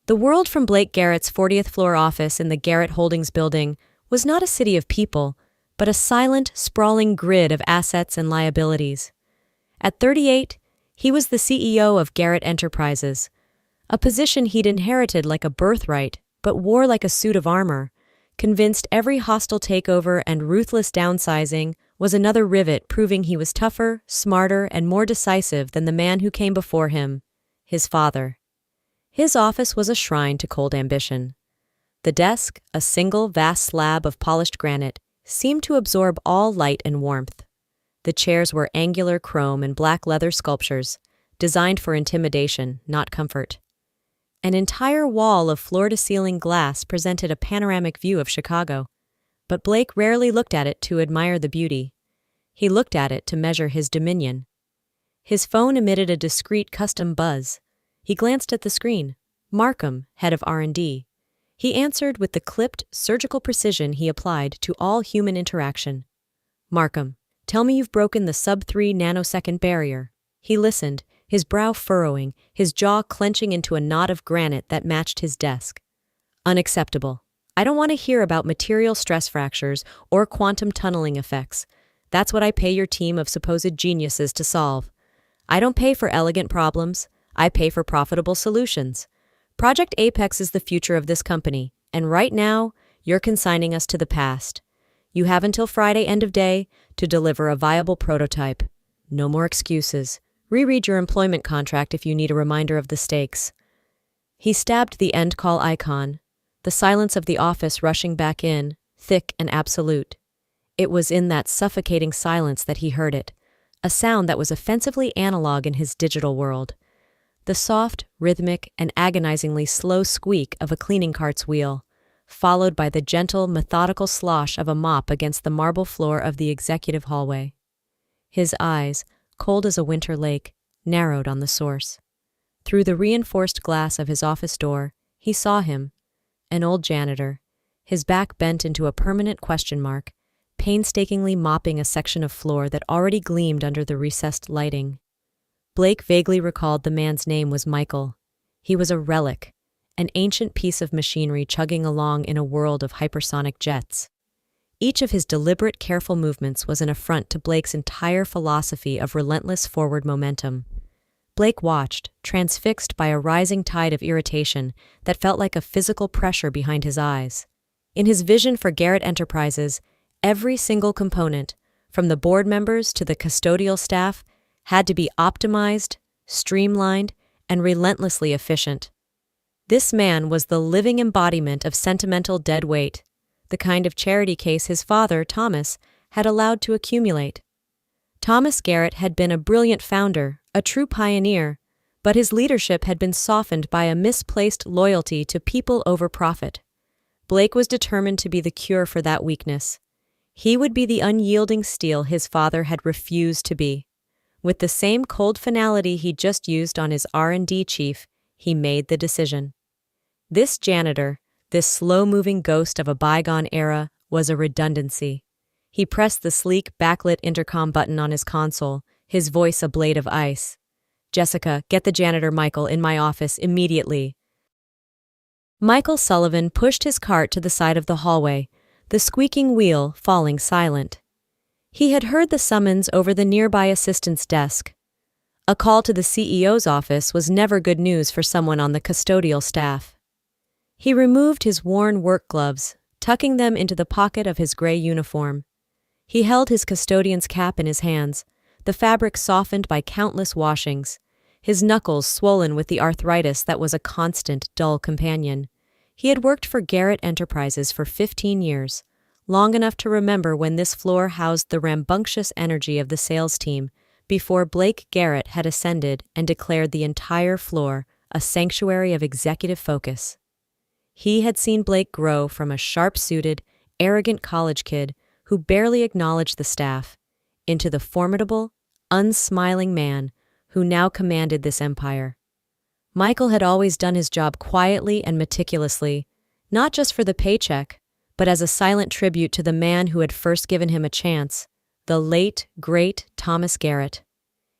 The world from Blake Garrett's 40th floor office in the Garrett Holdings building was not a city of people, but a silent, sprawling grid of assets and liabilities. At 38, he was the CEO of Garrett Enterprises, a position he'd inherited like a birthright, but wore like a suit of armor, convinced every hostile takeover and ruthless downsizing was another rivet proving he was tougher, smarter, and more decisive than the man who came before him, his father. His office was a shrine to cold ambition. The desk, a single vast slab of polished granite, seemed to absorb all light and warmth. The chairs were angular chrome and black leather sculptures, designed for intimidation, not comfort. An entire wall of floor-to-ceiling glass presented a panoramic view of Chicago, but Blake rarely looked at it to admire the beauty. He looked at it to measure his dominion. His phone emitted a discreet custom buzz. He glanced at the screen. Markham, head of R&D. He answered with the clipped, surgical precision he applied to all human interaction. Markham, tell me you've broken the sub-3 nanosecond barrier. He listened, his brow furrowing, his jaw clenching into a knot of granite that matched his desk. Unacceptable. I don't want to hear about material stress fractures or quantum tunneling effects. That's what I pay your team of supposed geniuses to solve. I don't pay for elegant problems. I pay for profitable solutions. Project Apex is the future of this company, and right now, you're consigning us to the past. You have until Friday end of day to deliver a viable prototype. No more excuses. Reread your employment contract if you need a reminder of the stakes. He stabbed the end call icon, the silence of the office rushing back in, thick and absolute. It was in that suffocating silence that he heard it, a sound that was offensively analog in his digital world. The soft, rhythmic, and agonizingly slow squeak of a cleaning cart's wheel, followed by the gentle, methodical slosh of a mop against the marble floor of the executive hallway. His eyes, cold as a winter lake, narrowed on the source. Through the reinforced glass of his office door, he saw him, an old janitor, his back bent into a permanent question mark, painstakingly mopping a section of floor that already gleamed under the recessed lighting. Blake vaguely recalled the man's name was Michael. He was a relic, an ancient piece of machinery chugging along in a world of hypersonic jets. Each of his deliberate, careful movements was an affront to Blake's entire philosophy of relentless forward momentum. Blake watched, transfixed by a rising tide of irritation that felt like a physical pressure behind his eyes. In his vision for Garrett Enterprises, every single component, from the board members to the custodial staff, had to be optimized, streamlined, and relentlessly efficient. This man was the living embodiment of sentimental dead weight, the kind of charity case his father, Thomas, had allowed to accumulate. Thomas Garrett had been a brilliant founder, a true pioneer, but his leadership had been softened by a misplaced loyalty to people over profit. Blake was determined to be the cure for that weakness. He would be the unyielding steel his father had refused to be. With the same cold finality he'd just used on his R&D chief, he made the decision. This janitor, this slow-moving ghost of a bygone era, was a redundancy. He pressed the sleek, backlit intercom button on his console, his voice a blade of ice. "Jessica, get the janitor Michael in my office immediately." Michael Sullivan pushed his cart to the side of the hallway, the squeaking wheel falling silent. He had heard the summons over the nearby assistant's desk. A call to the CEO's office was never good news for someone on the custodial staff. He removed his worn work gloves, tucking them into the pocket of his gray uniform. He held his custodian's cap in his hands, the fabric softened by countless washings, his knuckles swollen with the arthritis that was a constant, dull companion. He had worked for Garrett Enterprises for 15 years, long enough to remember when this floor housed the rambunctious energy of the sales team, before Blake Garrett had ascended and declared the entire floor a sanctuary of executive focus. He had seen Blake grow from a sharp-suited, arrogant college kid who barely acknowledged the staff, into the formidable, unsmiling man who now commanded this empire. Michael had always done his job quietly and meticulously, not just for the paycheck, but as a silent tribute to the man who had first given him a chance, the late, great Thomas Garrett.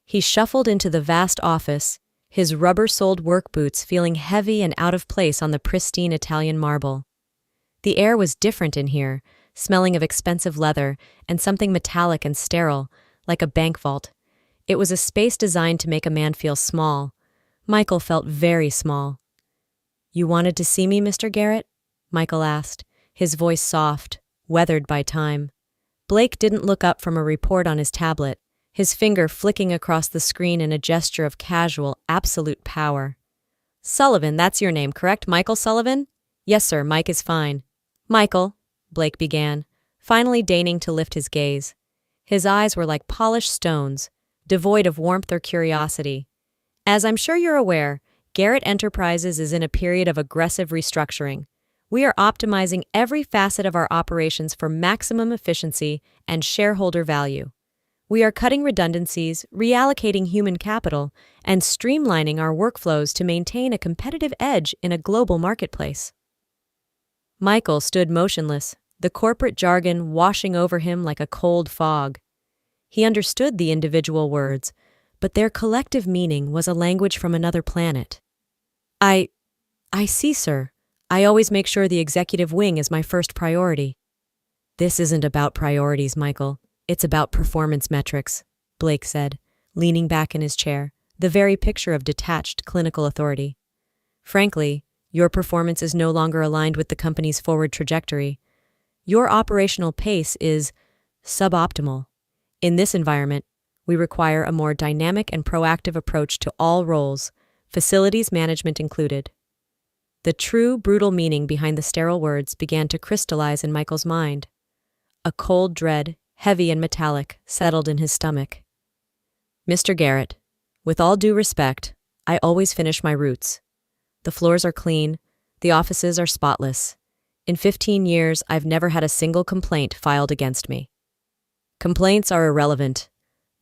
He shuffled into the vast office, his rubber-soled work boots feeling heavy and out of place on the pristine Italian marble. The air was different in here, smelling of expensive leather and something metallic and sterile, like a bank vault. It was a space designed to make a man feel small. Michael felt very small. "You wanted to see me, Mr. Garrett?" Michael asked, his voice soft, weathered by time. Blake didn't look up from a report on his tablet, his finger flicking across the screen in a gesture of casual, absolute power. "Sullivan, that's your name, correct? Michael Sullivan?" "Yes, sir, Mike is fine." "Michael," Blake began, finally deigning to lift his gaze. His eyes were like polished stones, devoid of warmth or curiosity. "As I'm sure you're aware, Garrett Enterprises is in a period of aggressive restructuring. We are optimizing every facet of our operations for maximum efficiency and shareholder value. We are cutting redundancies, reallocating human capital, and streamlining our workflows to maintain a competitive edge in a global marketplace." Michael stood motionless, the corporate jargon washing over him like a cold fog. He understood the individual words, but their collective meaning was a language from another planet. I see, sir. I always make sure the executive wing is my first priority." "This isn't about priorities, Michael. It's about performance metrics," Blake said, leaning back in his chair, the very picture of detached clinical authority. "Frankly, your performance is no longer aligned with the company's forward trajectory. Your operational pace is suboptimal. In this environment, we require a more dynamic and proactive approach to all roles, facilities management included." The true, brutal meaning behind the sterile words began to crystallize in Michael's mind. A cold dread, heavy and metallic, settled in his stomach. "Mr. Garrett, with all due respect, I always finish my routes. The floors are clean, the offices are spotless. In 15 years, I've never had a single complaint filed against me." "Complaints are irrelevant,"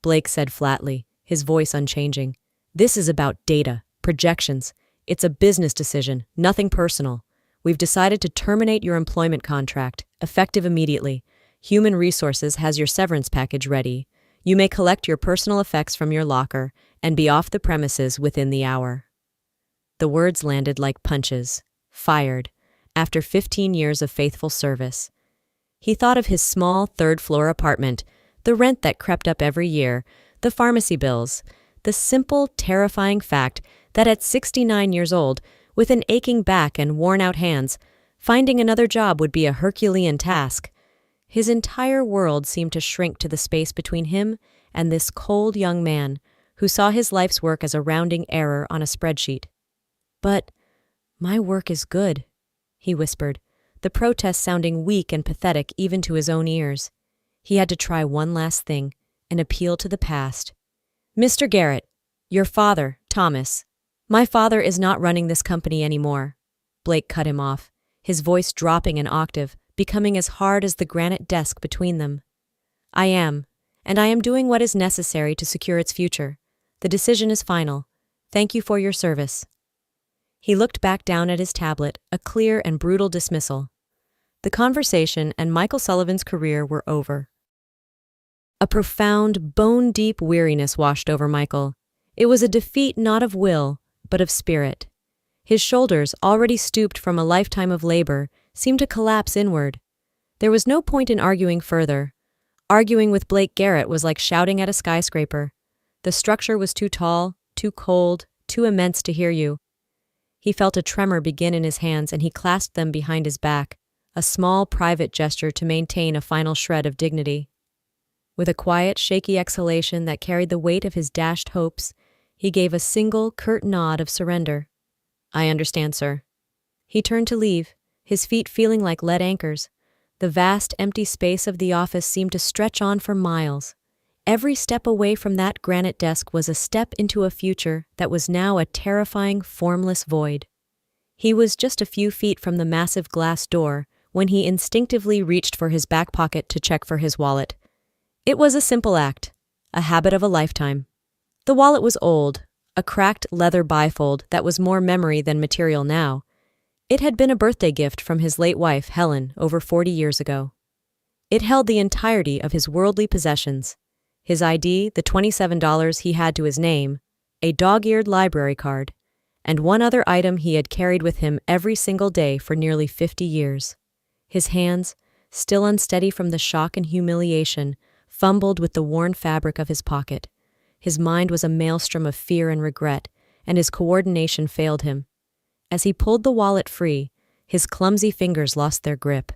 Blake said flatly, his voice unchanging. "This is about data, projections. It's a business decision, nothing personal. We've decided to terminate your employment contract, effective immediately. Human Resources has your severance package ready. You may collect your personal effects from your locker and be off the premises within the hour." The words landed like punches, fired, after 15 years of faithful service. He thought of his small third-floor apartment, the rent that crept up every year, the pharmacy bills, the simple, terrifying fact that at 69 years old, with an aching back and worn-out hands, finding another job would be a Herculean task. His entire world seemed to shrink to the space between him and this cold young man who saw his life's work as a rounding error on a spreadsheet. "But my work is good," he whispered, the protest sounding weak and pathetic even to his own ears. He had to try one last thing, an appeal to the past. "Mr. Garrett, your father, Thomas. My father is not running this company anymore." Blake cut him off, his voice dropping an octave, becoming as hard as the granite desk between them. "I am, and I am doing what is necessary to secure its future. The decision is final. Thank you for your service." He looked back down at his tablet, a clear and brutal dismissal. The conversation and Michael Sullivan's career were over. A profound, bone-deep weariness washed over Michael. It was a defeat not of will, but of spirit. His shoulders, already stooped from a lifetime of labor, seemed to collapse inward. There was no point in arguing further. Arguing with Blake Garrett was like shouting at a skyscraper. The structure was too tall, too cold, too immense to hear you. He felt a tremor begin in his hands and he clasped them behind his back, a small private gesture to maintain a final shred of dignity. With a quiet, shaky exhalation that carried the weight of his dashed hopes, he gave a single, curt nod of surrender. "I understand, sir." He turned to leave, his feet feeling like lead anchors. The vast, empty space of the office seemed to stretch on for miles. Every step away from that granite desk was a step into a future that was now a terrifying, formless void. He was just a few feet from the massive glass door when he instinctively reached for his back pocket to check for his wallet. It was a simple act, a habit of a lifetime. The wallet was old, a cracked leather bifold that was more memory than material now. It had been a birthday gift from his late wife, Helen, over 40 years ago. It held the entirety of his worldly possessions: his ID, the $27 he had to his name, a dog-eared library card, and one other item he had carried with him every single day for nearly 50 years. His hands, still unsteady from the shock and humiliation, fumbled with the worn fabric of his pocket. His mind was a maelstrom of fear and regret, and his coordination failed him. As he pulled the wallet free, his clumsy fingers lost their grip.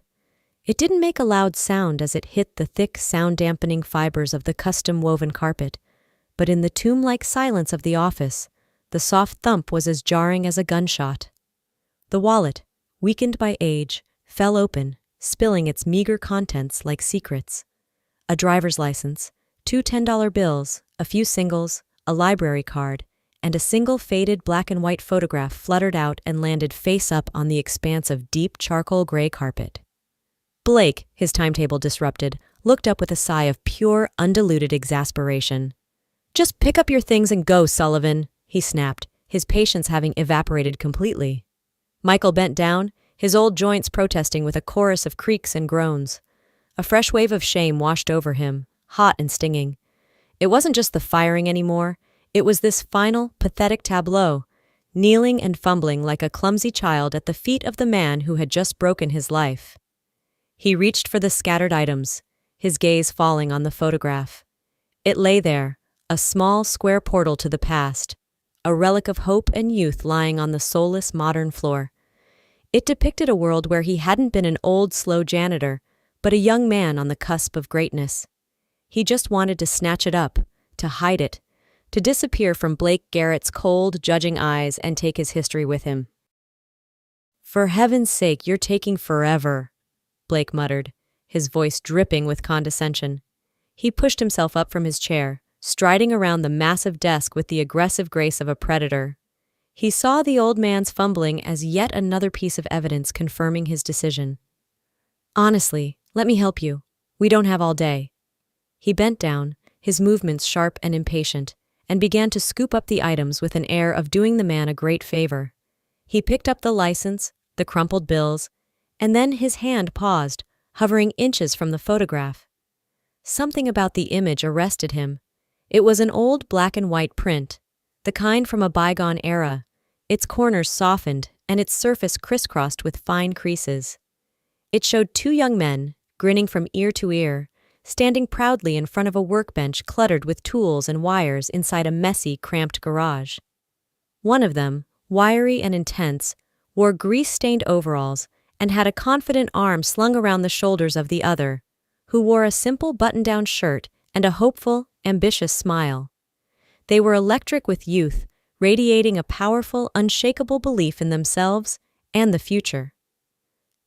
It didn't make a loud sound as it hit the thick, sound-dampening fibers of the custom-woven carpet, but in the tomb-like silence of the office, the soft thump was as jarring as a gunshot. The wallet, weakened by age, fell open, spilling its meager contents like secrets. A driver's license, 2 $10 bills, a few singles, a library card, and a single faded black-and-white photograph fluttered out and landed face-up on the expanse of deep charcoal gray carpet. Blake, his timetable disrupted, looked up with a sigh of pure, undiluted exasperation. "Just pick up your things and go, Sullivan," he snapped, his patience having evaporated completely. Michael bent down, his old joints protesting with a chorus of creaks and groans. A fresh wave of shame washed over him, hot and stinging. It wasn't just the firing anymore, it was this final, pathetic tableau, kneeling and fumbling like a clumsy child at the feet of the man who had just broken his life. He reached for the scattered items, his gaze falling on the photograph. It lay there, a small, square portal to the past, a relic of hope and youth lying on the soulless modern floor. It depicted a world where he hadn't been an old, slow janitor, but a young man on the cusp of greatness. He just wanted to snatch it up, to hide it, to disappear from Blake Garrett's cold, judging eyes and take his history with him. "For heaven's sake, you're taking forever," Blake muttered, his voice dripping with condescension. He pushed himself up from his chair, striding around the massive desk with the aggressive grace of a predator. He saw the old man's fumbling as yet another piece of evidence confirming his decision. "Honestly, let me help you. We don't have all day." He bent down, his movements sharp and impatient, and began to scoop up the items with an air of doing the man a great favor. He picked up the license, the crumpled bills, and then his hand paused, hovering inches from the photograph. Something about the image arrested him. It was an old black-and-white print, the kind from a bygone era, its corners softened and its surface crisscrossed with fine creases. It showed 2 young men, grinning from ear to ear, standing proudly in front of a workbench cluttered with tools and wires inside a messy, cramped garage. One of them, wiry and intense, wore grease-stained overalls and had a confident arm slung around the shoulders of the other, who wore a simple button-down shirt and a hopeful, ambitious smile. They were electric with youth, radiating a powerful, unshakable belief in themselves and the future.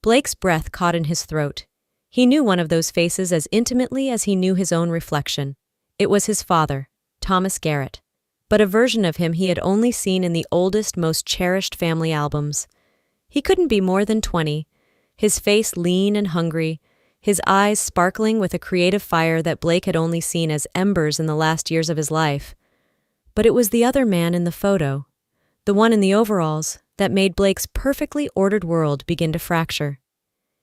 Blake's breath caught in his throat. He knew one of those faces as intimately as he knew his own reflection. It was his father, Thomas Garrett, but a version of him he had only seen in the oldest, most cherished family albums. He couldn't be more than 20, his face lean and hungry, his eyes sparkling with a creative fire that Blake had only seen as embers in the last years of his life. But it was the other man in the photo, the one in the overalls, that made Blake's perfectly ordered world begin to fracture.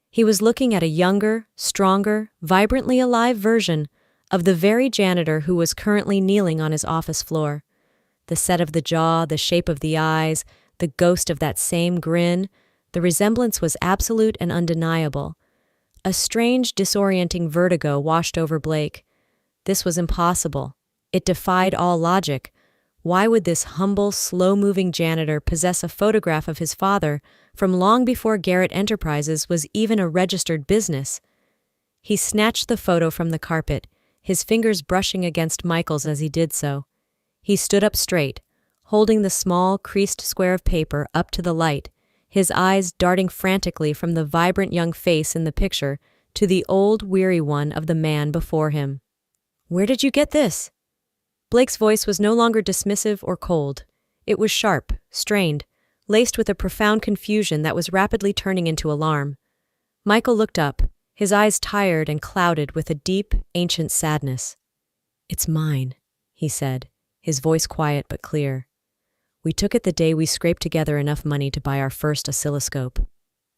He was looking at a younger, stronger, vibrantly alive version of the very janitor who was currently kneeling on his office floor. The set of the jaw, the shape of the eyes, the ghost of that same grin, the resemblance was absolute and undeniable. A strange, disorienting vertigo washed over Blake. This was impossible. It defied all logic. Why would this humble, slow-moving janitor possess a photograph of his father from long before Garrett Enterprises was even a registered business? He snatched the photo from the carpet, his fingers brushing against Michael's as he did so. He stood up straight, holding the small, creased square of paper up to the light, his eyes darting frantically from the vibrant young face in the picture to the old, weary one of the man before him. "Where did you get this?" Blake's voice was no longer dismissive or cold. It was sharp, strained, laced with a profound confusion that was rapidly turning into alarm. Michael looked up, his eyes tired and clouded with a deep, ancient sadness. "It's mine," he said, his voice quiet but clear. "We took it the day we scraped together enough money to buy our first oscilloscope."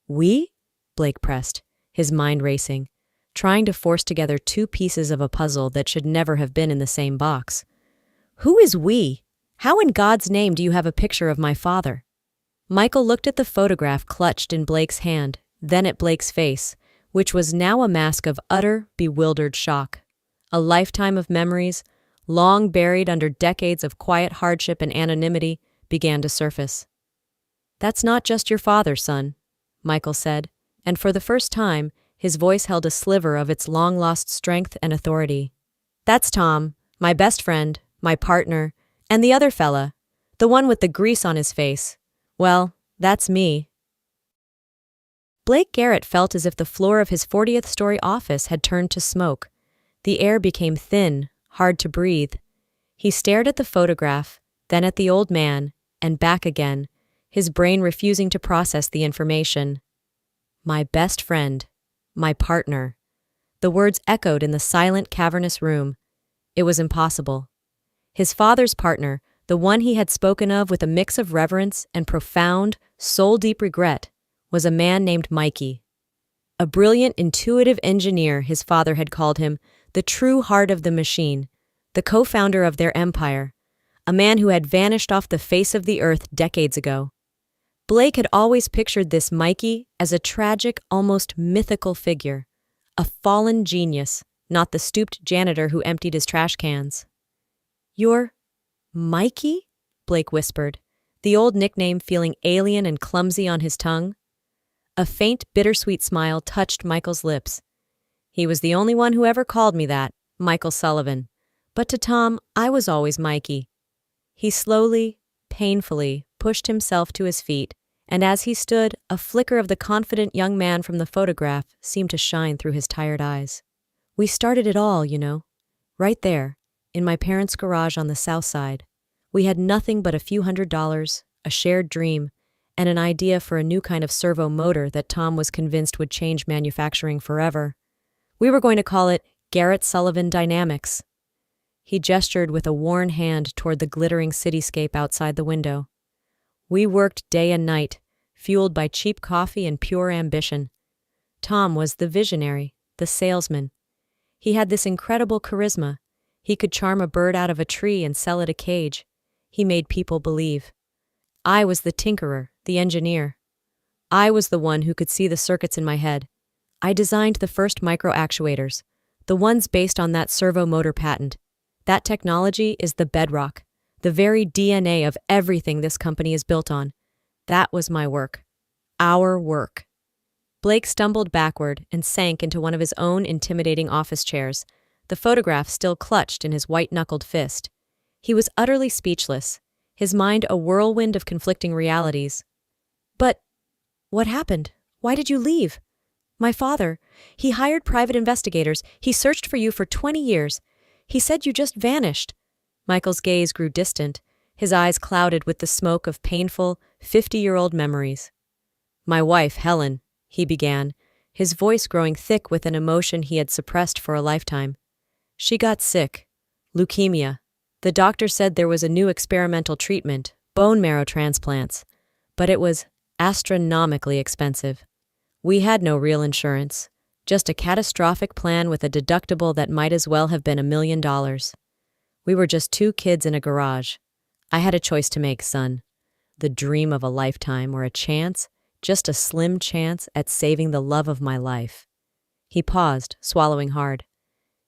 "We?" Blake pressed, his mind racing, trying to force together 2 pieces of a puzzle that should never have been in the same box. "Who is we? How in God's name do you have a picture of my father? Michael looked at the photograph clutched in Blake's hand, then at Blake's face, which was now a mask of utter, bewildered shock. A lifetime of memories, long buried under decades of quiet hardship and anonymity, began to surface. "That's not just your father, son," Michael said, and for the first time, his voice held a sliver of its long-lost strength and authority. "That's Tom, my best friend, my partner, and the other fella, the one with the grease on his face. Well, that's me." Blake Garrett felt as if the floor of his 40th-story office had turned to smoke. The air became thin, hard to breathe. He stared at the photograph, then at the old man, and back again, his brain refusing to process the information. My best friend. My partner. The words echoed in the silent, cavernous room. It was impossible. His father's partner, the one he had spoken of with a mix of reverence and profound, soul-deep regret, was a man named Mikey. A brilliant, intuitive engineer, his father had called him, the true heart of the machine, the co-founder of their empire, a man who had vanished off the face of the earth decades ago. Blake had always pictured this Mikey as a tragic, almost mythical figure, a fallen genius, not the stooped janitor who emptied his trash cans. "You're Mikey?" Blake whispered, the old nickname feeling alien and clumsy on his tongue. A faint, bittersweet smile touched Michael's lips. "He was the only one who ever called me that, Michael Sullivan. But to Tom, I was always Mikey." He slowly, painfully, pushed himself to his feet, and as he stood, a flicker of the confident young man from the photograph seemed to shine through his tired eyes. "We started it all, you know. Right there, in my parents' garage on the south side. We had nothing but a few $100s, a shared dream, and an idea for a new kind of servo motor that Tom was convinced would change manufacturing forever. We were going to call it Garrett Sullivan Dynamics." He gestured with a worn hand toward the glittering cityscape outside the window. "We worked day and night, fueled by cheap coffee and pure ambition. Tom was the visionary, the salesman. He had this incredible charisma. He could charm a bird out of a tree and sell it a cage. He made people believe. I was the tinkerer, the engineer. I was the one who could see the circuits in my head. I designed the first micro-actuators, the ones based on that servo motor patent. That technology is the bedrock, the very DNA of everything this company is built on. That was my work. Our work." Blake stumbled backward and sank into one of his own intimidating office chairs, the photograph still clutched in his white-knuckled fist. He was utterly speechless, his mind a whirlwind of conflicting realities. "But what happened? Why did you leave? My father, he hired private investigators. He searched for you for 20 years. He said you just vanished." Michael's gaze grew distant, his eyes clouded with the smoke of painful, 50-year-old memories. "My wife, Helen," he began, his voice growing thick with an emotion he had suppressed for a lifetime. "She got sick. Leukemia. The doctor said there was a new experimental treatment, bone marrow transplants, but it was astronomically expensive. We had no real insurance. Just a catastrophic plan with a deductible that might as well have been $1 million. We were just two kids in a garage. I had a choice to make, son. The dream of a lifetime or a chance, just a slim chance at saving the love of my life." He paused, swallowing hard.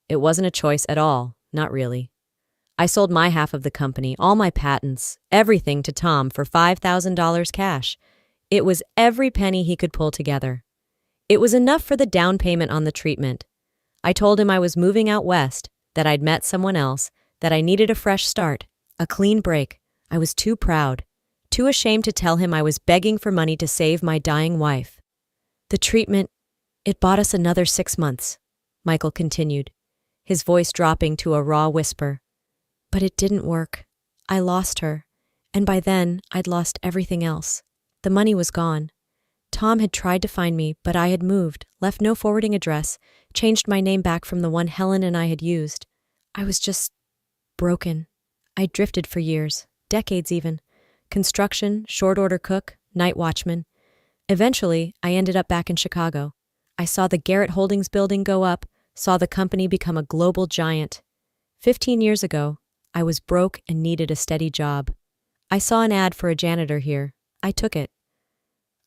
"It wasn't a choice at all, not really. I sold my half of the company, all my patents, everything to Tom for $5,000 cash. It was every penny he could pull together. It was enough for the down payment on the treatment. I told him I was moving out west, that I'd met someone else, that I needed a fresh start, a clean break. I was too proud, too ashamed to tell him I was begging for money to save my dying wife. The treatment, it bought us another 6 months," Michael continued, his voice dropping to a raw whisper. "But it didn't work. I lost her, and by then I'd lost everything else. The money was gone. Tom had tried to find me, but I had moved, left no forwarding address, changed my name back from the one Helen and I had used. I was just broken. I drifted for years, decades even. Construction, short-order cook, night watchman. Eventually, I ended up back in Chicago. I saw the Garrett Holdings building go up, saw the company become a global giant. 15 years ago, I was broke and needed a steady job. I saw an ad for a janitor here. I took it.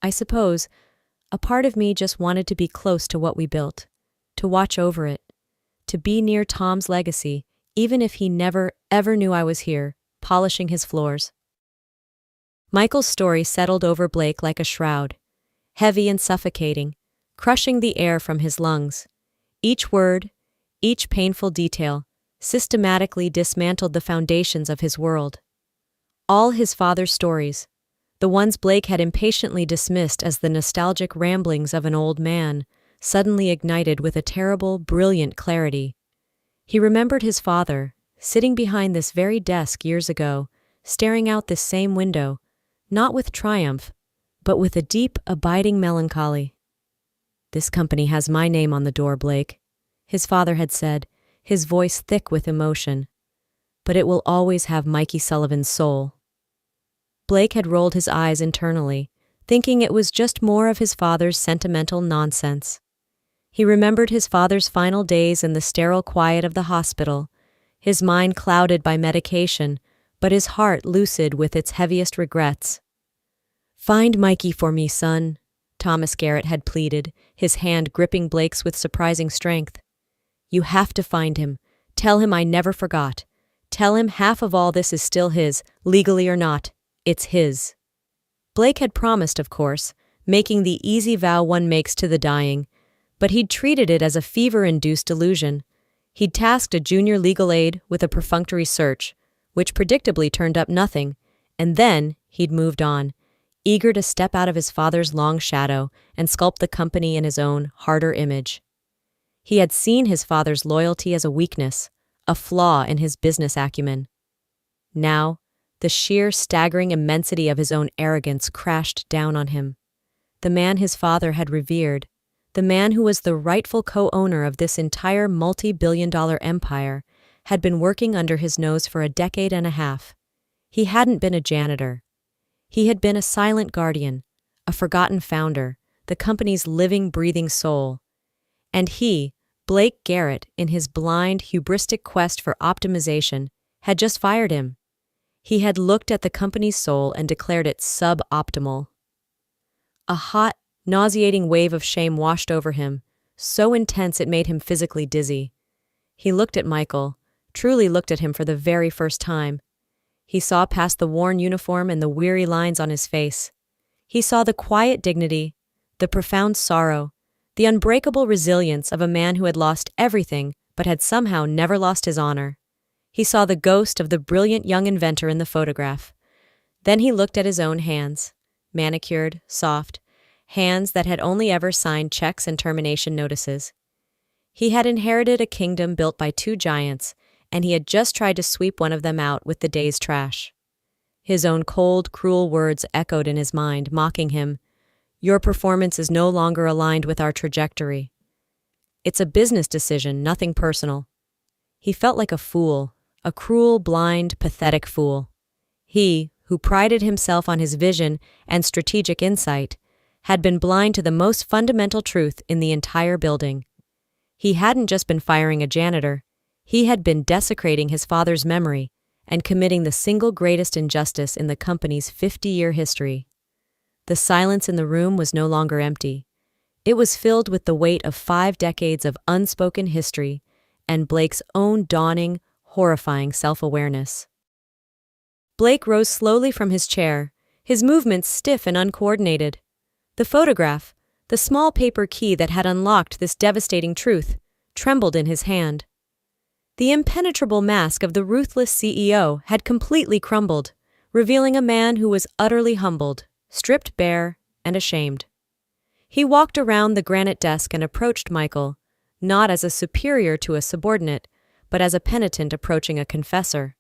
I suppose a part of me just wanted to be close to what we built, to watch over it, to be near Tom's legacy, even if he never, ever knew I was here, polishing his floors. Michael's story settled over Blake like a shroud, heavy and suffocating, crushing the air from his lungs. Each word, each painful detail, systematically dismantled the foundations of his world. All his father's stories, the ones Blake had impatiently dismissed as the nostalgic ramblings of an old man, suddenly ignited with a terrible, brilliant clarity. He remembered his father, sitting behind this very desk years ago, staring out this same window, not with triumph, but with a deep, abiding melancholy. "This company has my name on the door, Blake," his father had said, his voice thick with emotion. "But it will always have Mikey Sullivan's soul." Blake had rolled his eyes internally, thinking it was just more of his father's sentimental nonsense. He remembered his father's final days in the sterile quiet of the hospital, his mind clouded by medication, but his heart lucid with its heaviest regrets. "Find Mikey for me, son," Thomas Garrett had pleaded, his hand gripping Blake's with surprising strength. "You have to find him. Tell him I never forgot. Tell him half of all this is still his, legally or not. It's his." Blake had promised, of course, making the easy vow one makes to the dying, but he'd treated it as a fever-induced delusion. He'd tasked a junior legal aide with a perfunctory search, which predictably turned up nothing, and then he'd moved on, eager to step out of his father's long shadow and sculpt the company in his own, harder image. He had seen his father's loyalty as a weakness, a flaw in his business acumen. Now, the sheer, staggering immensity of his own arrogance crashed down on him. The man his father had revered, the man who was the rightful co-owner of this entire multi-billion-dollar empire, had been working under his nose for a decade and a half. He hadn't been a janitor. He had been a silent guardian, a forgotten founder, the company's living, breathing soul. And he, Blake Garrett, in his blind, hubristic quest for optimization, had just fired him. He had looked at the company's soul and declared it suboptimal. A hot, nauseating wave of shame washed over him, so intense it made him physically dizzy. He looked at Michael, truly looked at him for the very first time. He saw past the worn uniform and the weary lines on his face. He saw the quiet dignity, the profound sorrow, the unbreakable resilience of a man who had lost everything but had somehow never lost his honor. He saw the ghost of the brilliant young inventor in the photograph. Then he looked at his own hands, manicured, soft, hands that had only ever signed checks and termination notices. He had inherited a kingdom built by two giants, and he had just tried to sweep one of them out with the day's trash. His own cold, cruel words echoed in his mind, mocking him. "Your performance is no longer aligned with our trajectory. It's a business decision, nothing personal." He felt like a fool, a cruel, blind, pathetic fool. He, who prided himself on his vision and strategic insight, had been blind to the most fundamental truth in the entire building. He hadn't just been firing a janitor. He had been desecrating his father's memory and committing the single greatest injustice in the company's 50-year history. The silence in the room was no longer empty. It was filled with the weight of 5 decades of unspoken history and Blake's own dawning, horrifying self-awareness. Blake rose slowly from his chair, his movements stiff and uncoordinated. The photograph, the small paper key that had unlocked this devastating truth, trembled in his hand. The impenetrable mask of the ruthless CEO had completely crumbled, revealing a man who was utterly humbled, stripped bare, and ashamed. He walked around the granite desk and approached Michael, not as a superior to a subordinate, but as a penitent approaching a confessor.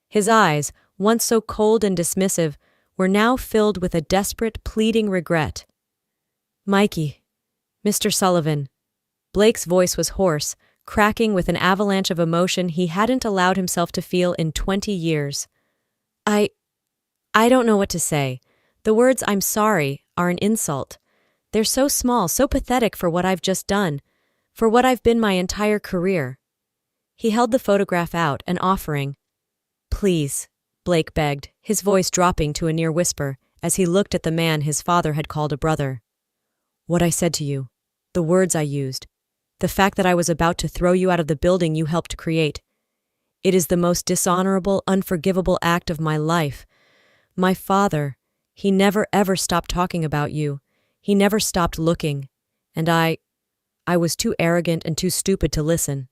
His eyes, once so cold and dismissive, were now filled with a desperate, pleading regret. "Mikey, Mr. Sullivan." Blake's voice was hoarse, cracking with an avalanche of emotion he hadn't allowed himself to feel in 20 years. I don't know what to say. The words "I'm sorry" are an insult. They're so small, so pathetic for what I've just done, for what I've been my entire career. He held the photograph out, an offering. Please, Blake begged, his voice dropping to a near whisper as he looked at the man his father had called a brother. What I said to you, the words I used, the fact that I was about to throw you out of the building you helped create. It is the most dishonorable, unforgivable act of my life. My father, he never ever stopped talking about you. He never stopped looking. And I was too arrogant and too stupid to listen.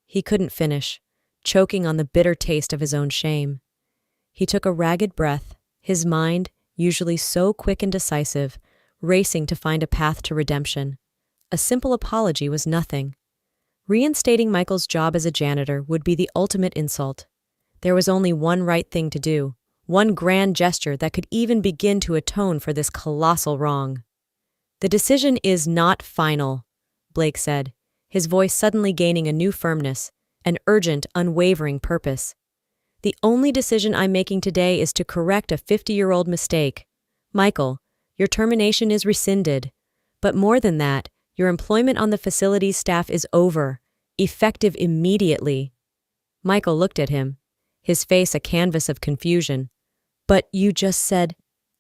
He couldn't finish, choking on the bitter taste of his own shame. He took a ragged breath, his mind, usually so quick and decisive, racing to find a path to redemption. A simple apology was nothing. Reinstating Michael's job as a janitor would be the ultimate insult. There was only one right thing to do, one grand gesture that could even begin to atone for this colossal wrong. The decision is not final, Blake said, his voice suddenly gaining a new firmness, an urgent, unwavering purpose. The only decision I'm making today is to correct a 50-year-old mistake. Michael, your termination is rescinded. But more than that, your employment on the facilities staff is over, effective immediately. Michael looked at him, his face a canvas of confusion. But you just said—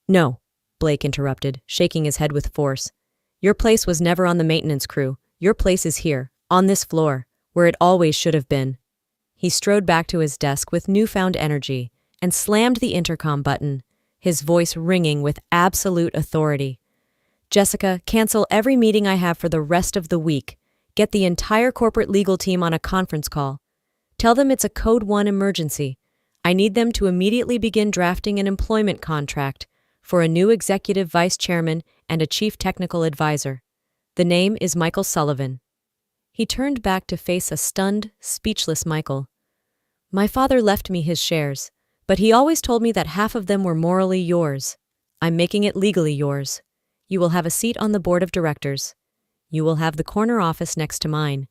No, Blake interrupted, shaking his head with force. Your place was never on the maintenance crew. Your place is here, on this floor, where it always should have been. He strode back to his desk with newfound energy and slammed the intercom button, his voice ringing with absolute authority. Jessica, cancel every meeting I have for the rest of the week. Get the entire corporate legal team on a conference call. Tell them it's a Code 1 emergency. I need them to immediately begin drafting an employment contract for a new executive vice chairman and a chief technical advisor. The name is Michael Sullivan. He turned back to face a stunned, speechless Michael. My father left me his shares, but he always told me that half of them were morally yours. I'm making it legally yours. You will have a seat on the board of directors. You will have the corner office next to mine.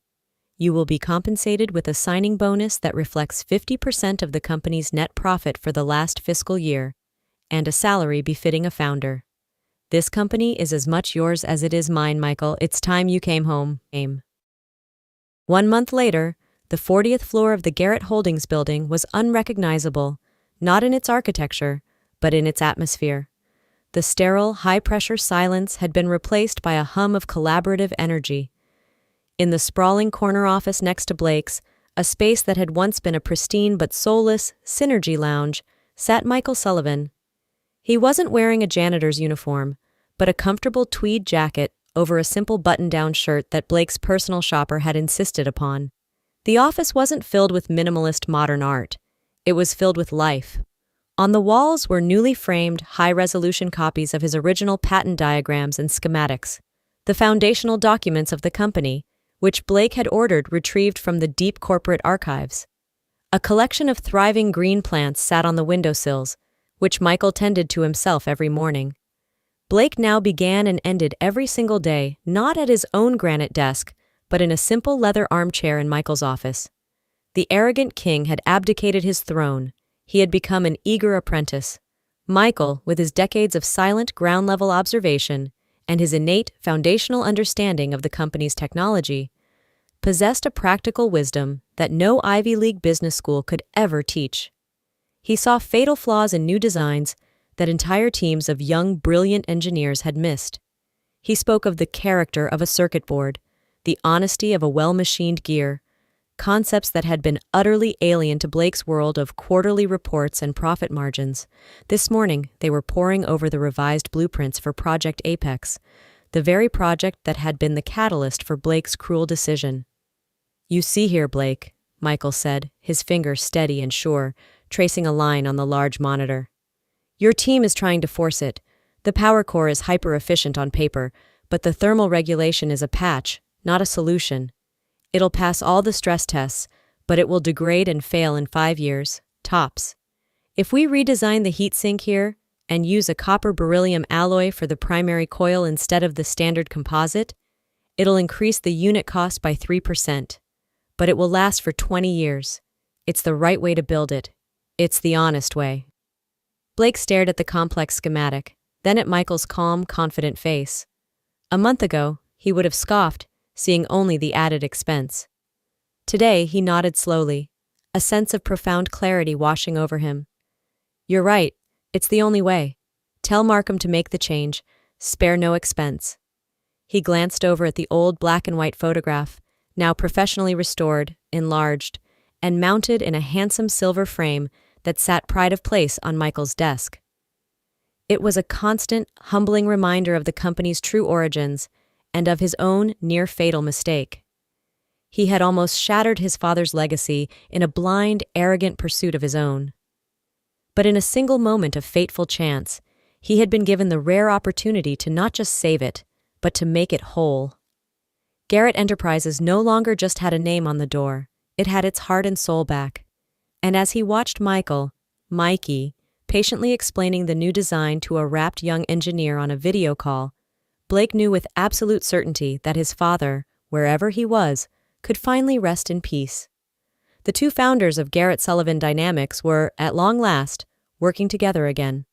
You will be compensated with a signing bonus that reflects 50% of the company's net profit for the last fiscal year, and a salary befitting a founder. This company is as much yours as it is mine, Michael. It's time you came home. 1 month later, the 40th floor of the Garrett Holdings building was unrecognizable, not in its architecture, but in its atmosphere. The sterile, high-pressure silence had been replaced by a hum of collaborative energy. In the sprawling corner office next to Blake's, a space that had once been a pristine but soulless Synergy lounge, sat Michael Sullivan. He wasn't wearing a janitor's uniform, but a comfortable tweed jacket over a simple button-down shirt that Blake's personal shopper had insisted upon. The office wasn't filled with minimalist modern art. It was filled with life. On the walls were newly framed, high-resolution copies of his original patent diagrams and schematics, the foundational documents of the company, which Blake had ordered retrieved from the deep corporate archives. A collection of thriving green plants sat on the windowsills, which Michael tended to himself every morning. Blake now began and ended every single day, not at his own granite desk, but in a simple leather armchair in Michael's office. The arrogant king had abdicated his throne. He had become an eager apprentice. Michael, with his decades of silent ground-level observation and his innate foundational understanding of the company's technology, possessed a practical wisdom that no Ivy League business school could ever teach. He saw fatal flaws in new designs that entire teams of young, brilliant engineers had missed. He spoke of the character of a circuit board, the honesty of a well-machined gear, concepts that had been utterly alien to Blake's world of quarterly reports and profit margins. This morning, they were poring over the revised blueprints for Project Apex, the very project that had been the catalyst for Blake's cruel decision. You see here, Blake, Michael said, his finger steady and sure, tracing a line on the large monitor. Your team is trying to force it. The power core is hyper-efficient on paper, but the thermal regulation is a patch, not a solution. It'll pass all the stress tests, but it will degrade and fail in 5 years, tops. If we redesign the heatsink here and use a copper-beryllium alloy for the primary coil instead of the standard composite, it'll increase the unit cost by 3%. But it will last for 20 years. It's the right way to build it. It's the honest way. Blake stared at the complex schematic, then at Michael's calm, confident face. A month ago, he would have scoffed, seeing only the added expense. Today, he nodded slowly, a sense of profound clarity washing over him. "You're right. It's the only way. Tell Markham to make the change. Spare no expense." He glanced over at the old black-and-white photograph, now professionally restored, enlarged, and mounted in a handsome silver frame that sat pride of place on Michael's desk. It was a constant, humbling reminder of the company's true origins and of his own near-fatal mistake. He had almost shattered his father's legacy in a blind, arrogant pursuit of his own. But in a single moment of fateful chance, he had been given the rare opportunity to not just save it, but to make it whole. Garrett Enterprises no longer just had a name on the door, it had its heart and soul back. And as he watched Mikey, patiently explaining the new design to a rapt young engineer on a video call, Blake knew with absolute certainty that his father, wherever he was, could finally rest in peace. The two founders of Garrett Sullivan Dynamics were, at long last, working together again.